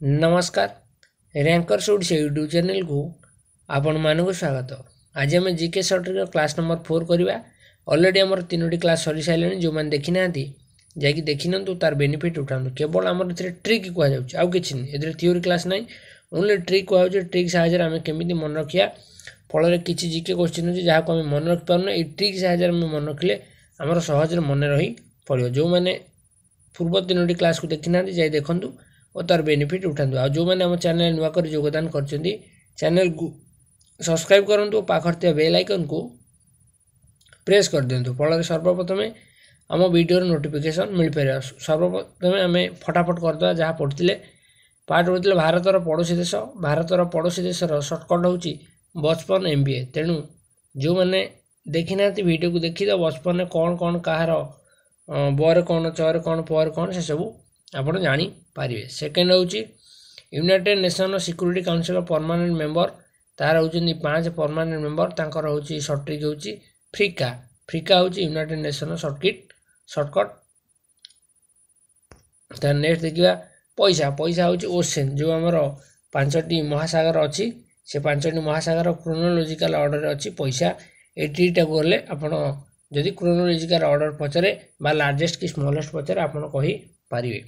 नमस्कार ranker shoot से YouTube channel को आपण मानक स्वागत। आज आम जीके सर्टर क्लास नंबर 4 करवा। अलरेडी आम 3टी क्लास सरी सारे जो मैंने देखी ना जाकि देखी ना तार बेनिफिट उठातु। केवल आम ट्रिक कहुच्छे आउ कि थ्योरी क्लास ना ओनली ट्रिक कहुच्छे। ट्रिक साहाय्य आम केमी मन रखा फल किसी जीके क्वेश्चन अच्छे जहाँ को आम मन रखी पार्न ये ट्रिक साहाय्य मन रखिले आमर सहज मन रही पड़ो। जो मैंने पूर्व 3टी क्लास को देखी ना जाए देखूँ और तार बेनिफिट उठातु। आ जो मैंने आम चैनल नुआ कर योगदान कर चैनल को सब्सक्राइब करूँ और पाखर बेल आइकन को प्रेस कर दिंतु। फल सर्वप्रथम आम वीडियो नोटिफिकेशन मिल पार। सर्वप्रथम आम फटाफट करदे जहाँ पढ़ते पार्ट पढ़ते भारतर पड़ोशी देश। भारतर पड़ोशी देशर सर्टकट हूँ बचपन MBA। तेणु जो मैंने देखी ना वीडियो को देखी बचपन में कौन कौन कहार बर कौन चर कौन पर कौन से सब आप जापर। सेकेंड हूँ United nation security council permanent member तार होती 5 परमानेंट मेंबर तांकर हूँ सर्ट्रिक हूँ फ्रिका। फ्रिका हूँ यूनाइटेड नेशन सर्टकट। तार नेक्स्ट देखा पैसा। पैसा हूँ ओशन जो आमर 5टी महासागर अच्छी से 5टी महासागर क्रोनोलॉजिकल ऑर्डर अच्छी पैसा। ये ट्रिकटा गले आपड़ जदि क्रोनोलॉजिकल ऑर्डर पचारे बा लार्जेस्ट कि स्मॉलेस्ट पचारे आप पारे।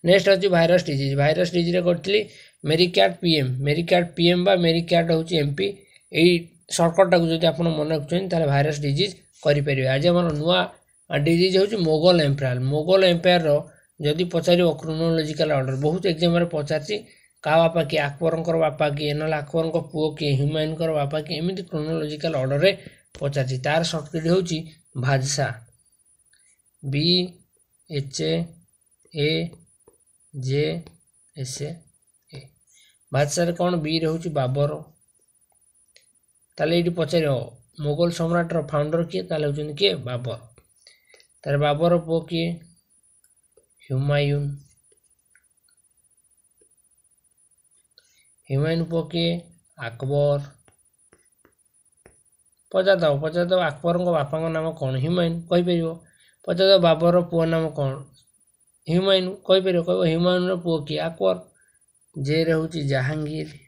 नेक्स्ट अच्छी भाइरस डिजीज। भाइरस डिजीज करी मेरिक्याट PM। मेरिक्याट PM बा मेरिक्याट हूँ MP। यही सर्टकटा को जब आप मन रखुच्छे भाइरस डिजीज करें। आज आम नुआ डिजीज हूँ मोगल एम्पायर। मोगल एम्पायर जदि पचार क्रोनोलॉजिकल ऑर्डर बहुत एग्जाम पचार का बापा कि अकबर बापा कि ना अकबर पुओ कि हुमायून बापा कि एमती क्रोनोलॉजिकल ऑर्डर रे पचार। तार सर्टकट हूँ भाजसा BHAJSA। बादशाह कौन बी रोचे बाबर। ताले ये पचार मोगल सम्राटर फाउंडर किए हूँ किए बाबर। तार बाबर पुओ किए हुमायून। हुमायून पुओ किए अकबर। पचार दब अकबर बापा नाम कौन हुमायून कहीपर। पचार दब बाबर पुओ नाम कौन हुमायून कहीपर। कह हुमायून पुओ किए अकबर। जे हूँ जहांगीर।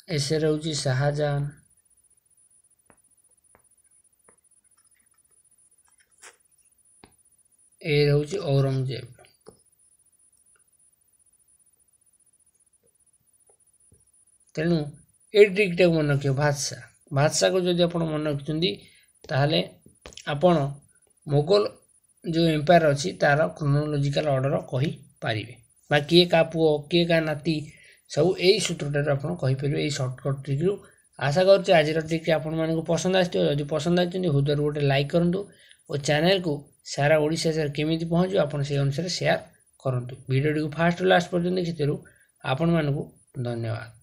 एस हूँ शाहजहां। ए हूँ औरंगजेब। तेणु ये ट्रिकटा मन रख बादशाह। बादशाह को जब आप मन रखिंट आपण मोगल जो एम्पायर अच्छी तार क्रोनोलॉजिकल ऑर्डर कही पारे बा किए का पुओ किए का नाती सब यही सूत्रटार आप कहीपर। यही सर्टकट ट्रिक आशा करुँच आज ट्रिक आपण मानक पसंद आदि पसंद आते हृदय गोटे लाइक करूँ और चैनल को सारा ओडिशा सारा केमी पहुँच आप से अनुसार शेयर करूँ। वीडियो को फास्ट लास्ट पर्यटन देखिए आपण मानक धन्यवाद।